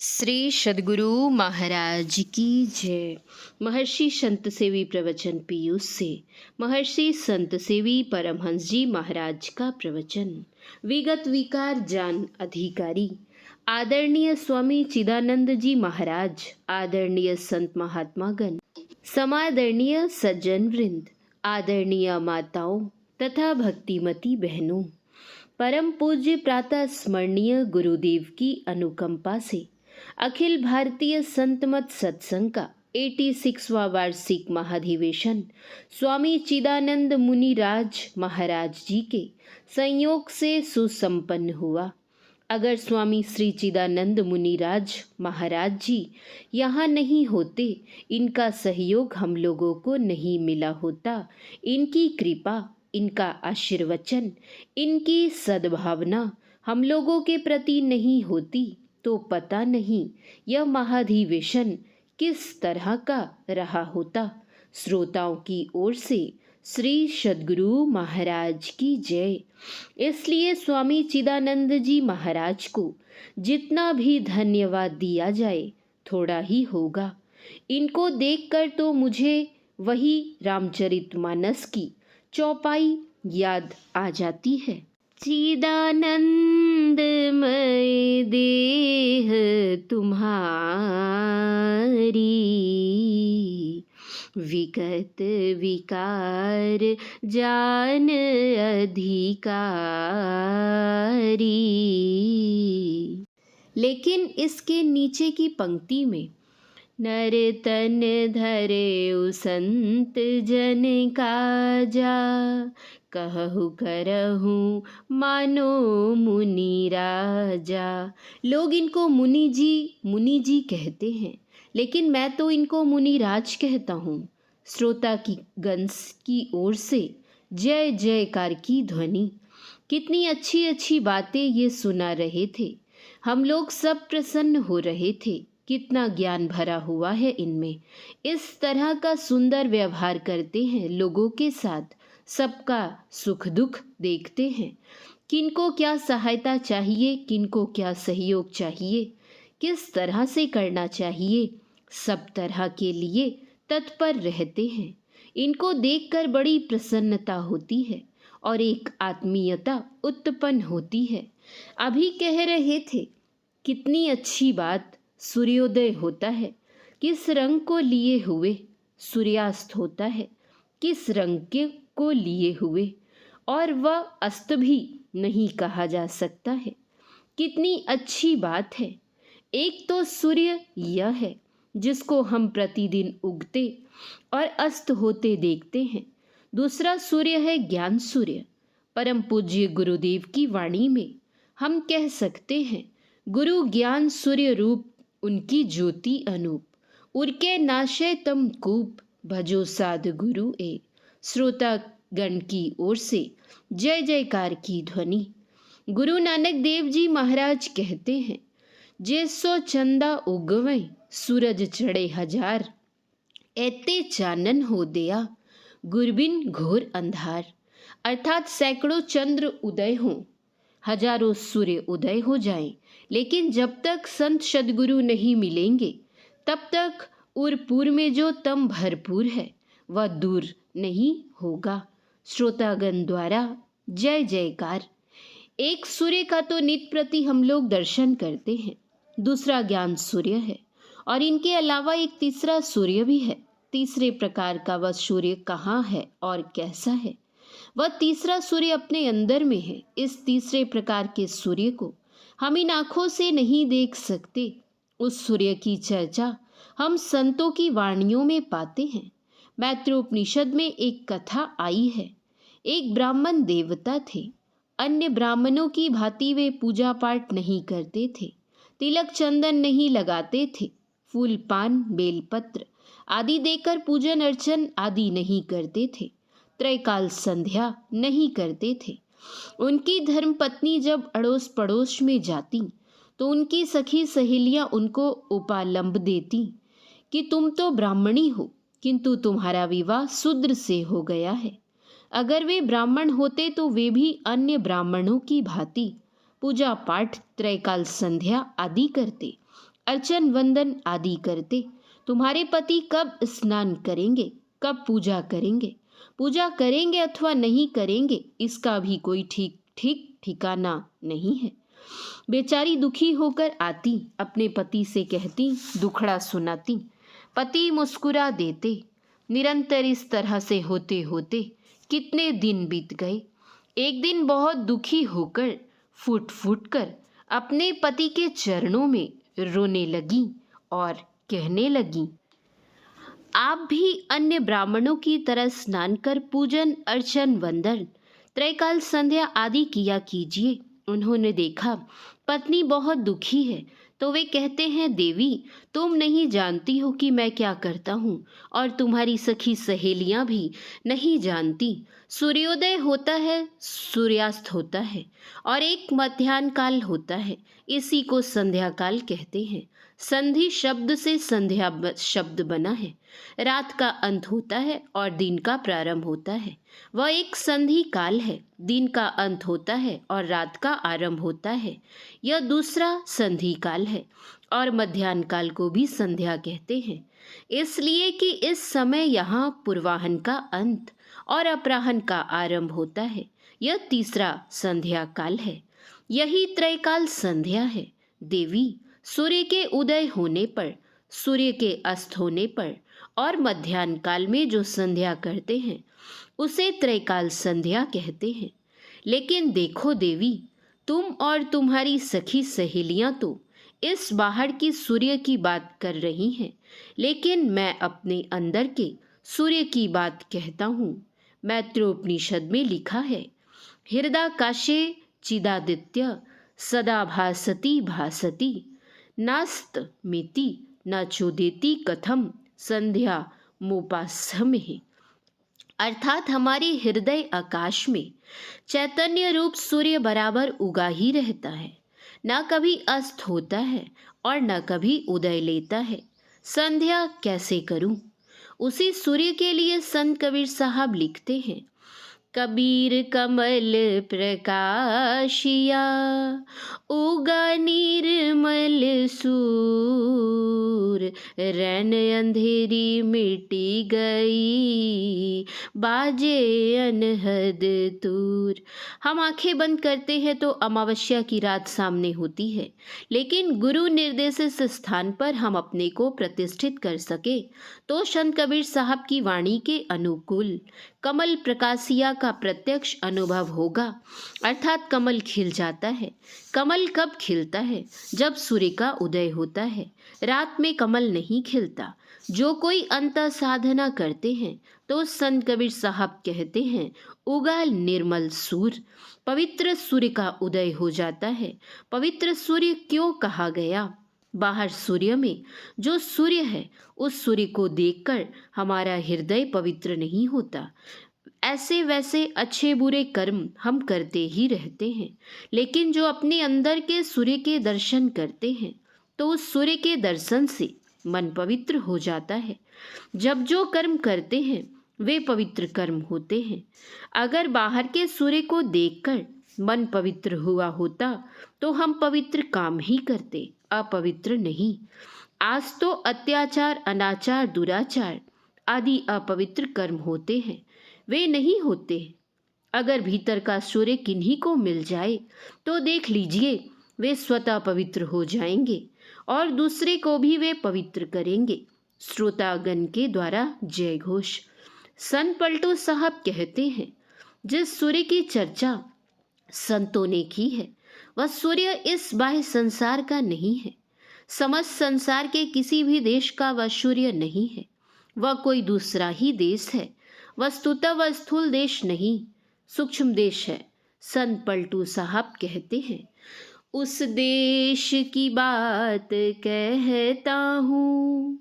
श्री सद्गुरु महाराज की जय। महर्षि संत सेवी प्रवचन पीयूष से महर्षि संत सेवी परमहंस जी महाराज का प्रवचन। विगत विकार जान अधिकारी आदरणीय स्वामी चिदानंद जी महाराज, आदरणीय संत महात्मागण, समादरणीय सज्जन वृंद, आदरणीय माताओं तथा भक्तिमती बहनों, परम पूज्य प्रातः स्मरणीय गुरुदेव की अनुकंपा से अखिल भारतीय संत मत सत्संग का 86वां वार्षिक महाधिवेशन स्वामी चिदानंद मुनिराज महाराज जी के संयोग से सुसंपन्न हुआ। अगर स्वामी श्री चिदानंद मुनिराज महाराज जी यहाँ नहीं होते, इनका सहयोग हम लोगों को नहीं मिला होता, इनकी कृपा, इनका आशीर्वचन, इनकी सद्भावना हम लोगों के प्रति नहीं होती, तो पता नहीं यह महाधिवेशन किस तरह का रहा होता। श्रोताओं की ओर से श्री सद्गुरु महाराज की जय। इसलिए स्वामी चिदानंद जी महाराज को जितना भी धन्यवाद दिया जाए थोड़ा ही होगा। इनको देखकर तो मुझे वही रामचरितमानस की चौपाई याद आ जाती है। चिदानंदमय देह तुम्हारी, विगत विकार जान अधिकारी। लेकिन इसके नीचे की पंक्ति में नर तन धरे संत जन काजा, कहु करहु मानो मुनि राजा। लोग इनको मुनि जी कहते हैं, लेकिन मैं तो इनको मुनिराज कहता हूँ। श्रोता की गंस की ओर से जय जयकार की ध्वनि। कितनी अच्छी अच्छी बातें ये सुना रहे थे, हम लोग सब प्रसन्न हो रहे थे। कितना ज्ञान भरा हुआ है इनमें। इस तरह का सुंदर व्यवहार करते हैं लोगों के साथ, सबका सुख दुख देखते हैं, किनको क्या सहायता चाहिए, किनको क्या सहयोग चाहिए, किस तरह से करना चाहिए, सब तरह के लिए तत्पर रहते हैं। इनको देखकर बड़ी प्रसन्नता होती है और एक आत्मीयता उत्पन्न होती है। अभी कह रहे थे कितनी अच्छी बात, सूर्योदय होता है किस रंग को लिए हुए, सूर्यास्त होता है किस रंग के को लिए हुए, और वह अस्त भी नहीं कहा जा सकता है। कितनी अच्छी बात है। एक तो सूर्य यह है जिसको हम प्रतिदिन उगते और अस्त होते देखते हैं। दूसरा सूर्य है ज्ञान सूर्य। परम पूज्य गुरुदेव की वाणी में हम कह सकते हैं, गुरु ज्ञान सूर्य रूप उनकी ज्योति अनूप, उरके नाशे तम कूप, भजो साध गुरु ए। श्रोता गण की ओर से जय जयकार की ध्वनि। गुरु नानक देव जी महाराज कहते हैं, जैसो चंदा उगवे सूरज चढ़े हजार, ऐते चानन हो दिया गुरबिन घोर अंधार। अर्थात सैकड़ों चंद्र उदय हों, हजारों सूर्य उदय हो जाएं, लेकिन जब तक संत सद्गुरु नहीं मिलेंगे तब तक उरपुर में जो तम भरपूर है वह दूर नहीं होगा। श्रोतागण द्वारा जय जयकार। एक सूर्य का तो नित्य प्रति हम लोग दर्शन करते हैं, दूसरा ज्ञान सूर्य है, और इनके अलावा एक तीसरा सूर्य भी है। तीसरे प्रकार का वह सूर्य कहाँ है और कैसा है? वह तीसरा सूर्य अपने अंदर में है। इस तीसरे प्रकार के सूर्य को हम इन आँखों से नहीं देख सकते। उस सूर्य की चर्चा हम संतों की वाणियों में पाते हैं। मैत्रोपनिषद में एक कथा आई है। एक ब्राह्मण देवता थे। अन्य ब्राह्मणों की भांति वे पूजा पाठ नहीं करते थे, तिलक चंदन नहीं लगाते थे, फूल पान बेलपत्र आदि देकर पूजन अर्चन आदि नहीं करते थे, त्रैकाल संध्या नहीं करते थे। उनकी धर्मपत्नी जब अड़ोस पड़ोस में जाती तो उनकी सखी सहेलियां उनको उपालंब देती कि तुम तो ब्राह्मणी हो, किंतु तुम्हारा विवाह शूद्र से हो गया है। अगर वे ब्राह्मण होते तो वे भी अन्य ब्राह्मणों की भांति पूजा पाठ त्रैकाल संध्या आदि करते। अर्चन वंदन आदि करते। तुम्हारे पति कब स्नान करेंगे, कब पूजा करेंगे, पूजा करेंगे अथवा नहीं करेंगे, इसका भी कोई ठीक ठिकाना नहीं है। बेचारी दुखी होकर आती, अपने पति से कहती, दुखड़ा सुनाती। पति मुस्कुरा देते। निरंतर इस तरह से होते होते कितने दिन बीत गए। एक दिन बहुत दुखी होकर फूट फूट कर अपने पति के चरणों में रोने लगी और कहने लगी, आप भी अन्य ब्राह्मणों की तरह स्नान कर पूजन अर्चन वंदन त्रैकाल संध्या आदि किया कीजिए। उन्होंने देखा पत्नी बहुत दुखी है, तो वे कहते हैं, देवी तुम नहीं जानती हो कि मैं क्या करता हूँ, और तुम्हारी सखी सहेलियाँ भी नहीं जानती। सूर्योदय होता है, सूर्यास्त होता है, और एक मध्याह्न काल होता है। इसी को संध्या काल कहते हैं। संधि शब्द से संध्या शब्द बना है। रात का अंत होता है और दिन का प्रारंभ होता है। वह एक संधि काल है। दिन का अंत होता है और रात का आरंभ होता है। यह दूसरा संधि काल है और मध्याह्न काल को भी संध्या कहते हैं, इसलिए कि इस समय यहाँ पूर्वाह्न का अंत और अपराह्न का आरंभ होता है। यह तीसरा संध्या काल है। यही त्रैकाल संध्या है। देवी, सूर्य के उदय होने पर, सूर्य के अस्त होने पर और मध्याह्न काल में जो संध्या करते हैं उसे त्रैकाल संध्या कहते हैं। लेकिन देखो देवी, तुम और तुम्हारी सखी सहेलियां तो इस बाहर की सूर्य की बात कर रही हैं, लेकिन मैं अपने अंदर के सूर्य की बात कहता हूँ। मैत्रोपनिषद में लिखा है, हृदाकाशे चिदादित्य सदा भासति भासति नास्त मिति न चोदेति कथम संध्या मोपासमे। अर्थात हमारे हृदय आकाश में चैतन्य रूप सूर्य बराबर उगा ही रहता है, न कभी अस्त होता है और न कभी उदय लेता है। संध्या कैसे करूं? उसी सूर्य के लिए संत कबीर साहब लिखते हैं, कबीर कमल प्रकाशिया उगा निर्मल सूर, रैन अंधेरी मिटी गई बाजे अनहद तूर। हम आंखें बंद करते हैं तो अमावस्या की रात सामने होती है, लेकिन गुरु निर्देशित स्थान पर हम अपने को प्रतिष्ठित कर सके तो संत कबीर साहब की वाणी के अनुकूल कमल प्रकाशिया का प्रत्यक्ष अनुभव होगा। अर्थात कमल खिल जाता है। कमल कब खिलता है? जब सूर्य का उदय होता है। रात में कमल नहीं खिलता। जो कोई अंतः साधना करते हैं तो संत कबीर साहब कहते हैं, उगा निर्मल सूर्य, पवित्र सूर्य का उदय हो जाता है। पवित्र सूर्य क्यों कहा गया? बाहर सूर्य में जो सूर्य है उस सूर्य को देखकर हमारा हृदय पवित्र नहीं होता। ऐसे वैसे अच्छे बुरे कर्म हम करते ही रहते हैं, लेकिन जो अपने अंदर के सूर्य के दर्शन करते हैं तो उस सूर्य के दर्शन से मन पवित्र हो जाता है। जब जो कर्म करते हैं वे पवित्र कर्म होते हैं। अगर बाहर के सूर्य को देखकर मन पवित्र हुआ होता तो हम पवित्र काम ही करते, अपवित्र नहीं। आज तो अत्याचार, अनाचार, दुराचार आदि अपवित्र कर्म होते हैं, वे नहीं होते। अगर भीतर का सूर्य किन्हीं को मिल जाए तो देख लीजिए वे स्वतः पवित्र हो जाएंगे और दूसरे को भी वे पवित्र करेंगे। श्रोतागण के द्वारा जय घोष। संत पलटू साहब कहते हैं, जिस सूर्य की चर्चा संतों ने की है वह सूर्य इस बाह्य संसार का नहीं है। समस्त संसार के किसी भी देश का वह सूर्य नहीं है, वह कोई दूसरा ही देश है। वस्तुतः वह स्थूल देश नहीं, सूक्ष्म देश है। संत पलटू साहब कहते हैं, उस देश की बात कहता हूँ,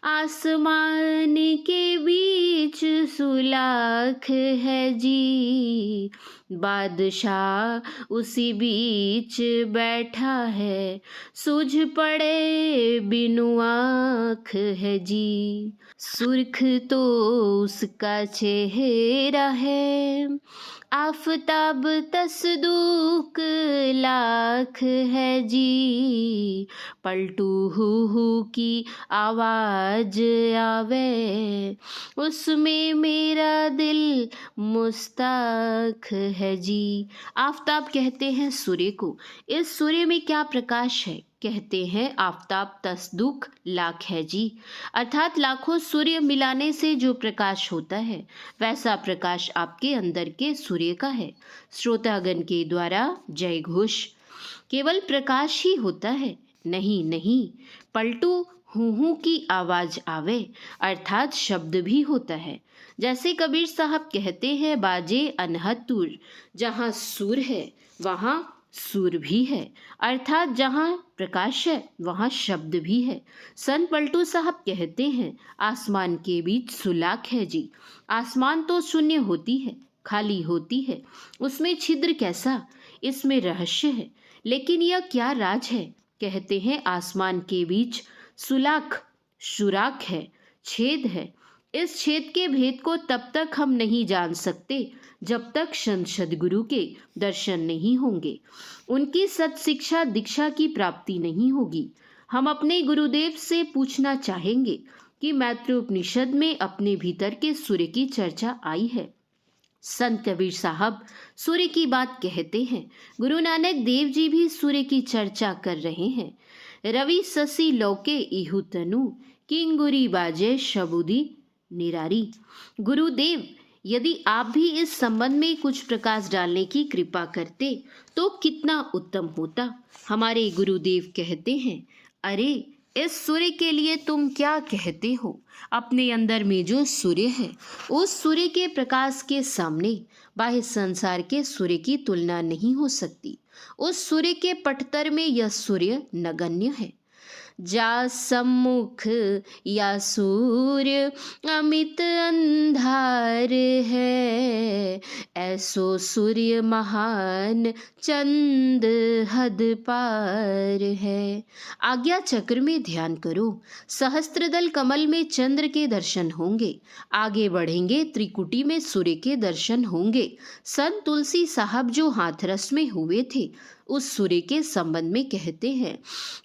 आसमान के बीच सुलाख है जी, बादशाह उसी बीच बैठा है, सूझ पड़े बिनु आँख है जी। सुर्ख तो उसका चेहरा है, आफताब तसदूक लाख है जी। पलटू हू की आवाज आवे, उसमें मेरा दिल मुस्ताख है जी। आफताब कहते हैं सूर्य को। इस सूर्य में क्या प्रकाश है? कहते हैं आफताब तसदूक लाख है जी। अर्थात लाखों सूर्य मिलाने से जो प्रकाश होता है, वैसा प्रकाश आपके अंदर के सूर्य का है। श्रोतागण के द्वारा जय घोष। केवल प्रकाश ही होता है? नहीं नहीं, पलटू हूँ की आवाज आवे, अर्थात शब्द भी होता है। जैसे कबीर साहब कहते हैं, बाजे अनहद दूर, जहाँ सूर है वहाँ सूर भी है, अर्थात जहाँ प्रकाश है वहाँ शब्द भी है। संत पलटू साहब कहते हैं, आसमान के बीच सुलाख है जी। आसमान तो शून्य होती है, खाली होती है, उसमें छिद्र कैसा? इसमें रहस्य है। लेकिन यह क्या राज है? कहते हैं आसमान के बीच सुलाख, सुराख है, छेद है। इस छेद के भेद को तब तक हम नहीं जान सकते जब तक संत सद्गुरु के दर्शन नहीं होंगे, उनकी सत शिक्षा दीक्षा की प्राप्ति नहीं होगी। हम अपने गुरुदेव से पूछना चाहेंगे कि मैत्रोपनिषद में अपने भीतर के सूर्य की चर्चा आई है। संत कबीर साहब सूर्य की बात कहते हैं। गुरु नानक देव जी भी सूर्य की चर्चा कर रहे हैं। रवि ससी लौके इहु तनु, किंगुरी बाजे शबुदी निरारी। गुरुदेव, यदि आप भी इस संबंध में कुछ प्रकाश डालने की कृपा करते तो कितना उत्तम होता। हमारे गुरुदेव कहते हैं, अरे इस सूर्य के लिए तुम क्या कहते हो? अपने अंदर में जो सूर्य है, उस सूर्य के प्रकाश के सामने बाह्य संसार के सूर्य की तुलना नहीं हो सकती। उस सूर्य के पटतर में यह सूर्य नगण्य है। जा सम्मुख या सूर्य अमित अंधार है, ऐसो सूर्य महान चंद हद पार है। आज्ञा चक्र में ध्यान करो, सहस्त्रदल कमल में चंद्र के दर्शन होंगे। आगे बढ़ेंगे त्रिकुटी में सूर्य के दर्शन होंगे। संत तुलसी साहब जो हाथरस में हुए थे, उस सूर्य के संबंध में कहते हैं,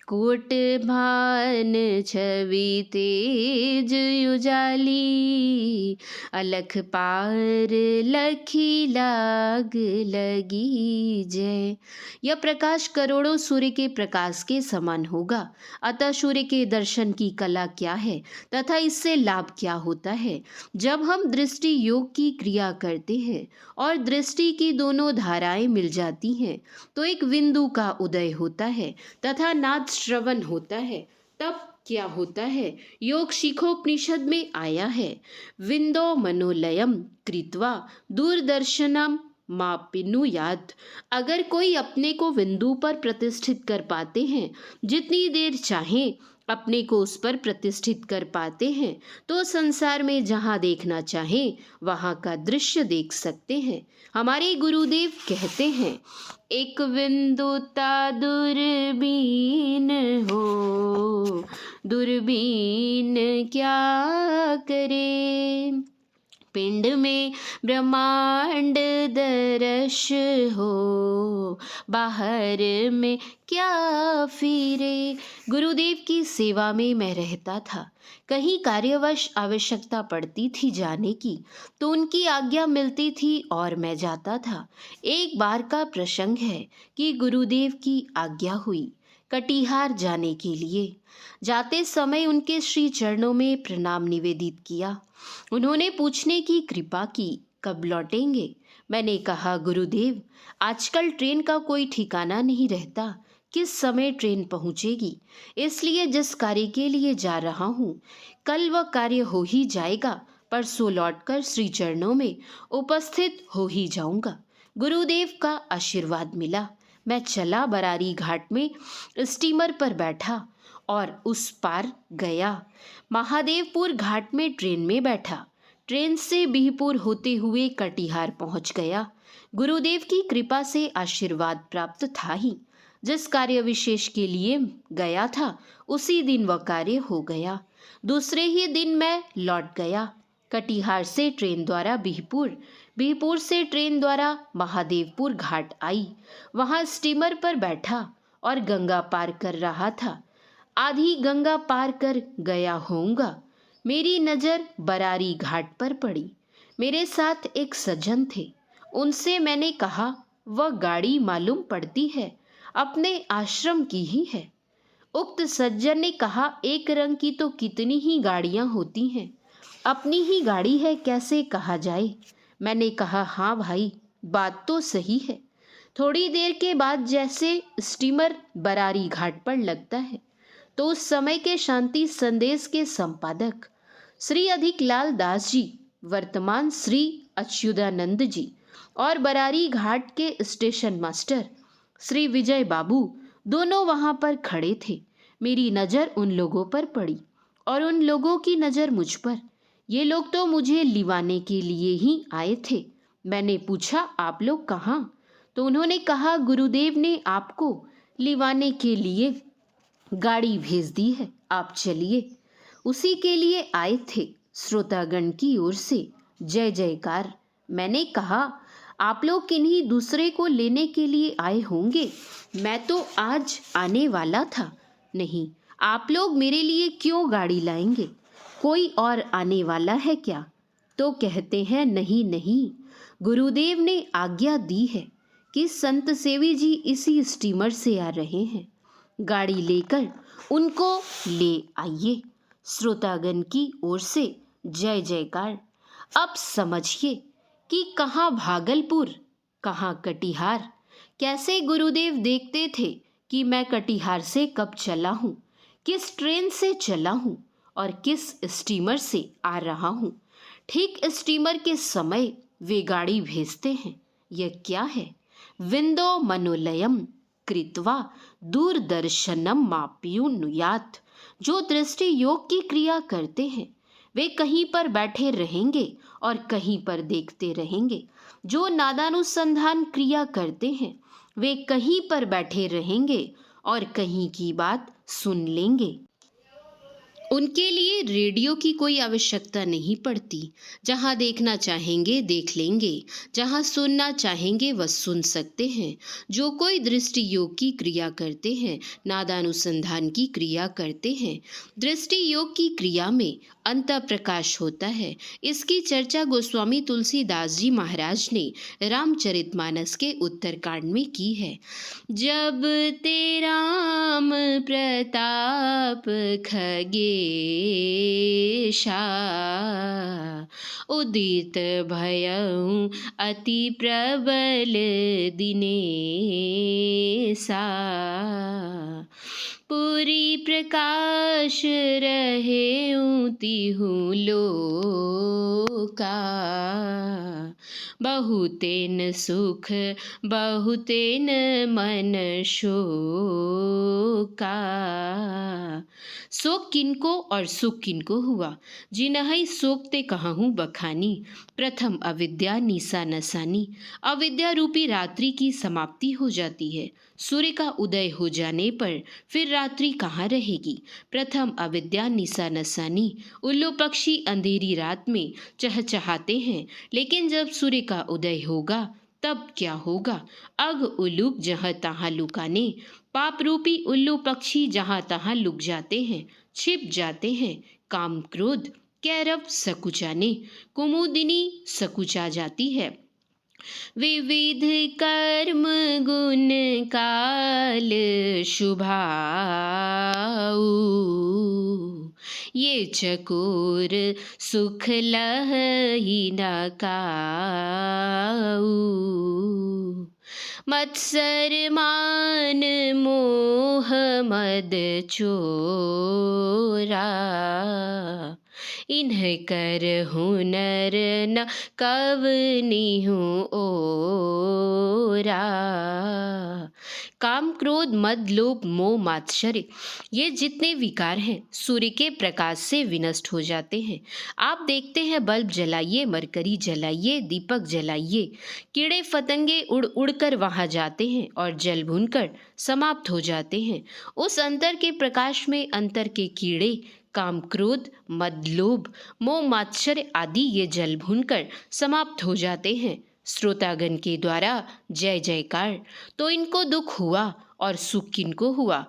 कोट भान छवि तेज उजाली, अलख पार लखी लाग लगी जय। यह प्रकाश करोड़ों सूर्य के प्रकाश के समान होगा। अतः सूर्य के दर्शन की कला क्या है तथा इससे लाभ क्या होता है? जब हम दृष्टि योग की क्रिया करते हैं और दृष्टि की दोनों धाराएं मिल जाती हैं, तो एक बिंदु का उदय होता है तथा नाद श्रवण होता है। तब क्या होता है? योग शिखोपनिषद में आया है, विंदो मनोलयम कृत्वा दूरदर्शनम मापिनुयात। अगर कोई अपने को बिंदु पर प्रतिष्ठित कर पाते हैं, जितनी देर चाहें अपने को उस पर प्रतिष्ठित कर पाते हैं, तो संसार में जहाँ देखना चाहें वहाँ का दृश्य देख सकते हैं। हमारे गुरुदेव कहते हैं, एक बिंदुता दूरबीन हो, दूरबीन क्या करे, पिंड में ब्रह्मांड दर्श हो, बाहर में क्या फिरे। गुरुदेव की सेवा में मैं रहता था। कहीं कार्यवश आवश्यकता पड़ती थी जाने की, तो उनकी आज्ञा मिलती थी और मैं जाता था। एक बार का प्रसंग है कि गुरुदेव की आज्ञा हुई कटिहार जाने के लिए। जाते समय उनके श्री चरणों में प्रणाम निवेदित किया। उन्होंने पूछने की कृपा की, कब लौटेंगे? मैंने कहा, गुरुदेव, आजकल ट्रेन का कोई ठिकाना नहीं रहता, किस समय ट्रेन पहुंचेगी, इसलिए जिस कार्य के लिए जा रहा हूँ, कल वह कार्य हो ही जाएगा, परसों लौटकर श्री चरणों में उपस्थित हो ही जाऊंगा। गुरुदेव का आशीर्वाद मिला। मैं चला बरारी घाट में स्टीमर पर बैठा और उस पार गया। महादेवपुर घाट में ट्रेन में बैठा। ट्रेन से बिहपुर होते हुए कटिहार पहुंच गया। गुरुदेव की कृपा से आशीर्वाद प्राप्त था ही। जिस कार्य विशेष के लिए गया था उसी दिन वह कार्य हो गया। दूसरे ही दिन मैं लौट गया। कटिहार से ट्रेन द्वारा बिहपुर, बिहपुर से ट्रेन द्वारा महादेवपुर घाट आई। वहां स्टीमर पर बैठा और गंगा पार कर रहा था। आधी गंगा पार कर गया होऊंगा, मेरी नज़र बरारी घाट पर पड़ी। मेरे साथ एक सज्जन थे। उनसे मैंने कहा, वह गाड़ी मालूम पड़ती है अपने आश्रम की ही है। उक्त सज्जन ने कहा, एक रंग की तो कितनी ही गाड़ियां होती हैं, अपनी ही गाड़ी है कैसे कहा जाए। मैंने कहा, हाँ भाई, बात तो सही है। थोड़ी देर के बाद जैसे स्टीमर बरारी घाट पर लगता है तो उस समय के शांति संदेश के संपादक श्री अधिकलाल दास जी, वर्तमान श्री अच्युतानंद जी, और बरारी घाट के स्टेशन मास्टर श्री विजय बाबू दोनों वहां पर खड़े थे। मेरी नज़र उन लोगों पर पड़ी और उन लोगों की नज़र मुझ पर। ये लोग तो मुझे लिवाने के लिए ही आए थे। मैंने पूछा, आप लोग कहाँ? तो उन्होंने कहा, गुरुदेव ने आपको लिवाने के लिए गाड़ी भेज दी है, आप चलिए। उसी के लिए आए थे। श्रोतागण की ओर से जय जयकार। मैंने कहा, आप लोग किन्हीं दूसरे को लेने के लिए आए होंगे, मैं तो आज आने वाला था। नहीं, आप लोग मेरे लिए क्यों गाड़ी लाएंगे? कोई और आने वाला है क्या? तो कहते हैं, नहीं नहीं, गुरुदेव ने आज्ञा दी है कि संत सेवी जी इसी स्टीमर से आ रहे हैं, गाड़ी लेकर उनको ले आइए। श्रोतागण की ओर से जय जयकार। अब समझिए कि कहाँ भागलपुर, कहाँ कटिहार। कैसे गुरुदेव देखते थे कि मैं कटिहार से कब चला हूँ, किस ट्रेन से चला हूँ और किस स्टीमर से आ रहा हूँ। ठीक स्टीमर के समय वे गाड़ी भेजते हैं। यह क्या है? विंदो मनोलयम कृत्वा दूरदर्शनम माप्युनुयात। जो दृष्टि योग की क्रिया करते हैं वे कहीं पर बैठे रहेंगे और कहीं पर देखते रहेंगे। जो नादानुसंधान क्रिया करते हैं वे कहीं पर बैठे रहेंगे और कहीं की बात सुन लेंगे। उनके लिए रेडियो की कोई आवश्यकता नहीं पड़ती। जहाँ देखना चाहेंगे देख लेंगे, जहाँ सुनना चाहेंगे वह सुन सकते हैं। जो कोई दृष्टि योग की क्रिया करते हैं, नादानुसंधान की क्रिया करते हैं, दृष्टि योग की क्रिया में अंत प्रकाश होता है। इसकी चर्चा गोस्वामी तुलसीदास जी महाराज ने रामचरितमानस के उत्तरकांड में की है। जब ते राम प्रताप खगेशा, उदित भयउ अति प्रबल दिनेसा, पूरी प्रकाश रहे तिहु लोका, बहुतेन सुख बहुतेन मन शोका। शोक किनको और सुख किनको हुआ? जिनहि शोक ते कहूँ बखानी, प्रथम अविद्या निशा नसानी। अविद्या रूपी रात्रि की समाप्ति हो जाती है। सूर्य का उदय हो जाने पर फिर रात्रि कहाँ रहेगी? प्रथम अविद्या निशा नसानी। उल्लू पक्षी अंधेरी रात में चहचहाते हैं, लेकिन जब सूर्य का उदय होगा तब क्या होगा? अग उलूक जहाँ तहाँ लुकाने। पाप रूपी उल्लू पक्षी जहाँ तहाँ लुक जाते हैं, छिप जाते हैं। काम क्रोध कैरव सकुचाने, कुमुदिनी सकुचा जाती है। विविध कर्म गुण काल शुभाऊ, ये चकोर सुख लहि न काऊ। मत्सर मान मोह मद चोरा, इन्ह कर हुनर न कवनी हूँ ओरा। काम, क्रोध, मद, लोभ, मोह, मात्सर्य, ये जितने विकार हैं सूर्य के प्रकाश से विनष्ट हो जाते हैं। आप देखते हैं बल्ब जलाइए, मरकरी जलाइए, दीपक जलाइए, कीड़े फतंगे उड़ उड़ कर वहां जाते हैं और जल भुनकर समाप्त हो जाते हैं। उस अंतर के प्रकाश में अंतर के कीड़े काम, क्रोध, मद, लोभ, मोह, मात्सर्य आदि ये जल भुनकर समाप्त हो जाते हैं। श्रोतागण के द्वारा जय जयकार। तो इनको दुख हुआ और सुख किनको हुआ?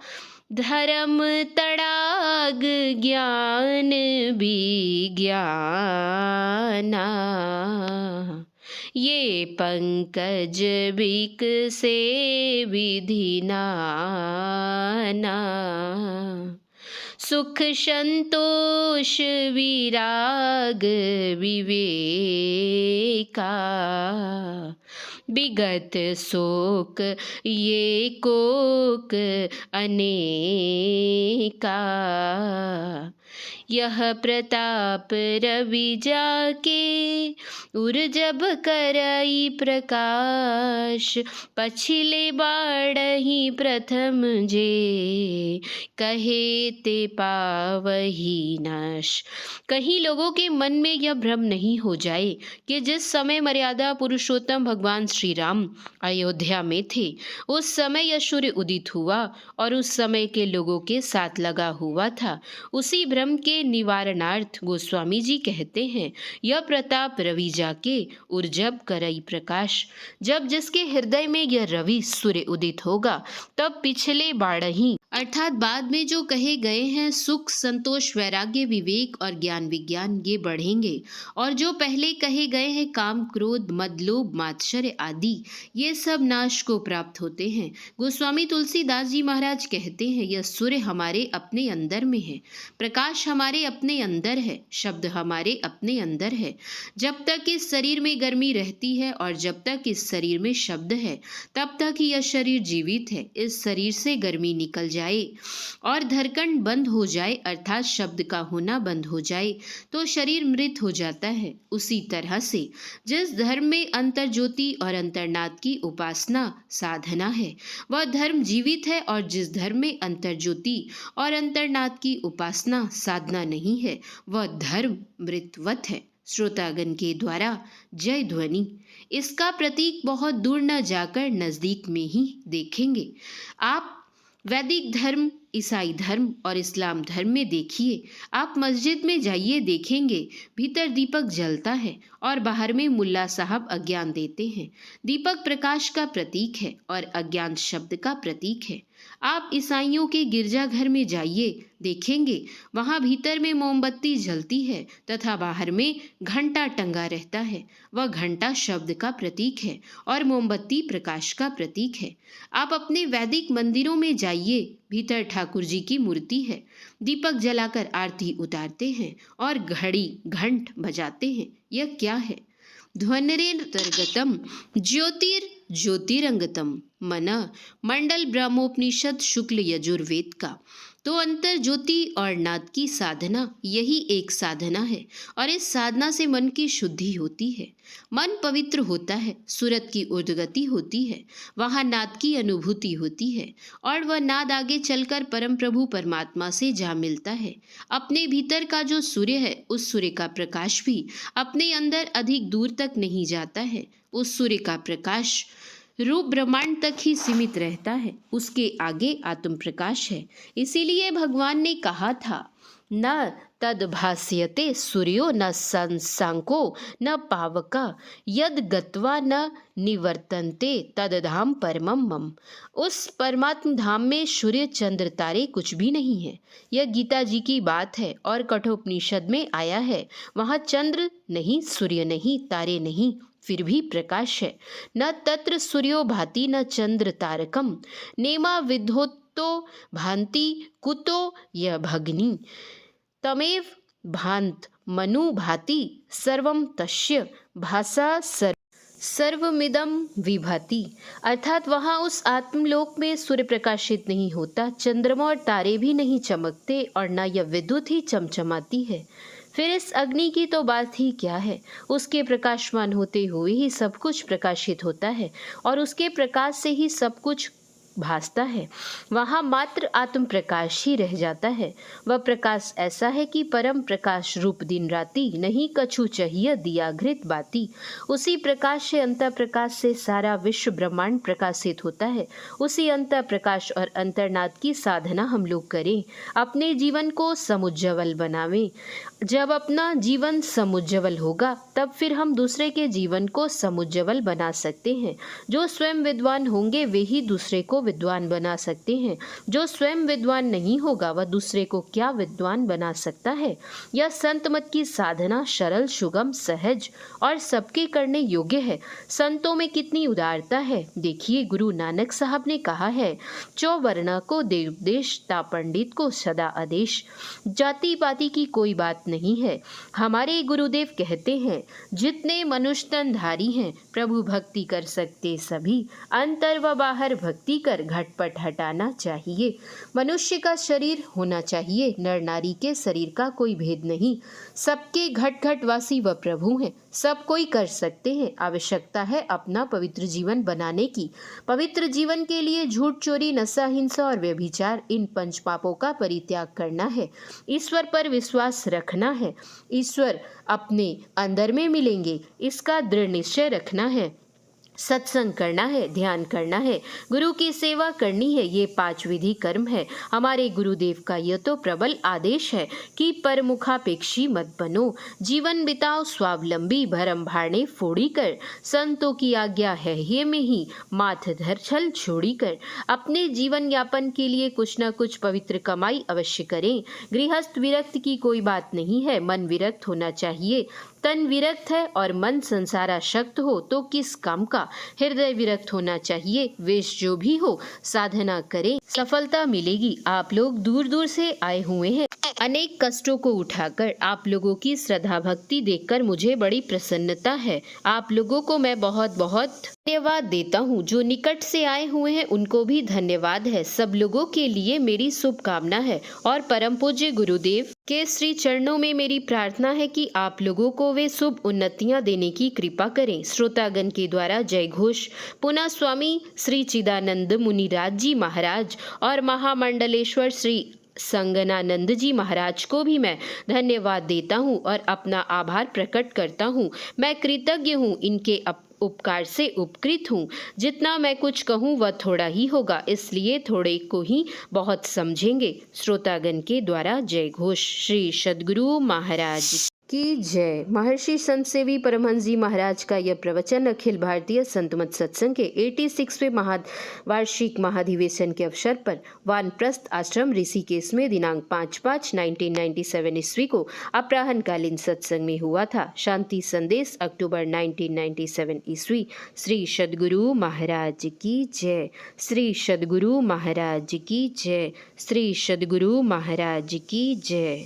धर्म तड़ाग ज्ञान विज्ञाना, ये पंकज बिक से विधि नाना। सुख संतोष विराग विवेका, विगत शोक ये कोक अनेका। यह प्रताप रवि जाके उर जब करई प्रकाश, पछिले बाढ़ही प्रथम जे कहे ते पावही नाश। कहीं लोगों के मन में यह भ्रम नहीं हो जाए कि जिस समय मर्यादा पुरुषोत्तम भगवान श्री राम अयोध्या में थे उस समय यह सूर्य उदित हुआ और उस समय के लोगों के साथ लगा हुआ था। उसी भ्रम के निवारणार्थ गोस्वामी जी कहते हैं, यह प्रताप रवि जाके उर जब करई प्रकाश। जब जिसके हृदय में यह रवि सूर्य उदित होगा तब पिछले बाढ़ही अर्थात बाद में जो कहे गए हैं सुख, संतोष, वैराग्य, विवेक और ज्ञान विज्ञान, ये बढ़ेंगे। और जो पहले कहे गए हैं काम, क्रोध, मद, लोभ, मात्सर्य आदि, ये सब नाश को प्राप्त होते हैं। गोस्वामी तुलसीदास जी महाराज कहते हैं, यह सूर्य हमारे अपने अंदर में है, प्रकाश हमारे अपने अंदर है, शब्द हमारे अपने अंदर है। जब तक इस शरीर में गर्मी रहती है और जब तक इस शरीर में शब्द है तब तक ही यह शरीर जीवित है। इस शरीर से गर्मी निकल जाए और धड़कन बंद हो जाए अर्थात शब्द का होना बंद हो जाए तो शरीर मृत हो जाता है। उसी तरह से जिस धर्म में अंतर ज्योति और अंतर्नाद की उपासना साधना है वह धर्म जीवित है, और जिस धर्म में अंतर ज्योति और अंतर्नाद की उपासना साधना नहीं है वह धर्म मृतवत है। श्रोतागण के द्वारा जय ध्वनि। इसका प्रतीक बहुत दूर न जाकर नजदीक में ही देखेंगे। आप वैदिक धर्म, ईसाई धर्म और इस्लाम धर्म में देखिए। आप मस्जिद में जाइए, देखेंगे भीतर दीपक जलता है और बाहर में मुल्ला साहब अज्ञान देते हैं। दीपक प्रकाश का प्रतीक है और अज्ञान शब्द का प्रतीक है। आप ईसाइयों के गिरजाघर में जाइए, देखेंगे वहां भीतर में मोमबत्ती जलती है तथा बाहर में घंटा टंगा रहता है। वह घंटा शब्द का प्रतीक है और मोमबत्ती प्रकाश का प्रतीक है। आप अपने वैदिक मंदिरों में जाइए, भीतर ठाकुर जी की मूर्ति है, दीपक जलाकर आरती उतारते हैं और घड़ी घंट बजाते हैं। यह क्या है? ध्वनिरेतर्गतम ज्योतिरंगतम मन, मंडल ब्रह्मोपनिषद शुक्ल यजुर्वेद का। तो अंतर ज्योति और नाद की साधना यही एक साधना है और इस साधना से मन की शुद्धि होती है, मन पवित्र होता है, सूरत की उद्गति होती है, वहाँ नाद की अनुभूति होती है और वह नाद आगे चलकर परम प्रभु परमात्मा से जा मिलता है। अपने भीतर का जो सूर्य है उस सूर्य का प्रकाश भी अपने अंदर अधिक दूर तक नहीं जाता है। उस सूर्य का प्रकाश रूप ब्रह्मांड तक ही सीमित रहता है, उसके आगे आत्म प्रकाश है। इसीलिए भगवान ने कहा था, न तद्भास्यते सूर्यो न संसांको न पावका यद गत्वा न निवर्तन्ते तदधाम परमम मम। उस परमात्म धाम में सूर्य चंद्र तारे कुछ भी नहीं है। यह गीता जी की बात है और कठोपनिषद में आया है, वहाँ चंद्र नहीं, सूर्य नहीं, तारे नहीं, फिर भी प्रकाश है। न तत्र सूर्यो भाति न चंद्र तारकम नेमा विद्धोतो भांति कुतो य भग्नि तमेव भांत मनु भाति सर्वम तस्य भाषा सर्वमिदम विभाति। अर्थात वहाँ उस आत्मलोक में सूर्य प्रकाशित नहीं होता, चंद्रमा और तारे भी नहीं चमकते और न यह विद्युत ही चमचमाती है। फिर इस अग्नि की तो बात ही क्या है। उसके प्रकाशमान होते हुए ही सब कुछ प्रकाशित होता है और उसके प्रकाश से ही सब कुछ भासता है। वहाँ मात्र आत्म प्रकाश ही रह जाता है। वह प्रकाश ऐसा है कि परम प्रकाश रूप दिन राती, नहीं कछु चाहिए दिया घृत बाती। उसी प्रकाश से अंतर प्रकाश से सारा विश्व ब्रह्मांड प्रकाशित होता है। उसी अंतर प्रकाश और अंतर्नाद की साधना हम लोग करें, अपने जीवन को समुज्ज्वल बनावें। जब अपना जीवन समुज्ज्वल होगा तब फिर हम दूसरे के जीवन को समुज्ज्वल बना सकते हैं। जो स्वयं विद्वान होंगे वे ही दूसरे को विद्वान बना सकते हैं। जो स्वयं विद्वान नहीं होगा वह दूसरे को क्या विद्वान बना सकता है। यह संत मत की साधना सरल, सुगम, सहज और सबके करने योग्य है। संतों में कितनी उदारता है। देखिए, गुरु नानक साहब ने कहा है, चौवर्णा को देवदेश, ता पंडित को सदा आदेश। जाति पाति की कोई बात नहीं है। हमारे गुरुदेव कहते हैं, जितने मनुष्य तनधारी हैं प्रभु भक्ति कर सकते सभी, अंतर व बाहर भक्ति कर घटपट हटाना चाहिए। मनुष्य का शरीर होना चाहिए, नर नारी के शरीर का कोई भेद नहीं। सबके घट घट वासी व प्रभु हैं, सब कोई कर सकते हैं। आवश्यकता है अपना पवित्र जीवन बनाने की। पवित्र जीवन के लिए झूठ, चोरी, नशा, हिंसा और व्यभिचार, इन पंच पापों का परित्याग करना है। ईश्वर पर विश्वास रखना है। ईश्वर अपने अंदर में मिलेंगे, इसका दृढ़ निश्चय रखना है। सत्संग करना है, ध्यान करना है, गुरु की सेवा करनी है। ये 5 विधि कर्म है। हमारे गुरुदेव का यह तो प्रबल आदेश है कि परमुखापेक्षी मत बनो, जीवन बिताओ स्वावलंबी, भरम भाड़े फोड़ी कर, संतों की आज्ञा है ये में ही, माथ धर छल छोड़ी कर। अपने जीवन यापन के लिए कुछ न कुछ पवित्र कमाई अवश्य करें। गृहस्थ विरक्त की कोई बात नहीं है, मन विरक्त होना चाहिए। तन विरक्त है और मन संसाराशक्त हो तो किस काम का। हृदय विरक्त होना चाहिए। वेश जो भी हो, साधना करें, सफलता मिलेगी। आप लोग दूर दूर से आए हुए हैं। अनेक कष्टों को उठाकर आप लोगों की श्रद्धा भक्ति देखकर मुझे बड़ी प्रसन्नता है। आप लोगों को मैं बहुत बहुत धन्यवाद देता हूँ। जो निकट से आए हुए हैं उनको भी धन्यवाद है। सब लोगों के लिए मेरी शुभकामना है और परम पूज्य गुरुदेव के श्री चरणों में मेरी प्रार्थना है कि आप लोगों को वे शुभ उन्नतियां देने की कृपा करें। श्रोतागण के द्वारा जय घोष। पुनः स्वामी श्री चिदानंद मुनिराज जी महाराज और महामंडलेश्वर श्री संगनानंद जी महाराज को भी मैं धन्यवाद देता हूँ और अपना आभार प्रकट करता हूँ। मैं कृतज्ञ हूँ, इनके उपकार से उपकृत हूँ। जितना मैं कुछ कहूँ वह थोड़ा ही होगा, इसलिए थोड़े को ही बहुत समझेंगे। श्रोतागण के द्वारा जय घोष। श्री सद्गुरु महाराज की जय। महर्षि संत सेवी परमहंस जी महाराज का यह प्रवचन अखिल भारतीय संतमत सत्संग के 86वें वार्षिक महाधिवेशन के अवसर पर वानप्रस्थ आश्रम ऋषिकेश में दिनांक 5/5/1997 ईस्वी को अपराह्नकालीन सत्संग में हुआ था। शांति संदेश अक्टूबर 1997 ईस्वी। श्री सद्गुरु महाराज की जय। श्री सद्गुरु महाराज की जय। श्री सद्गुरु महाराज की जय।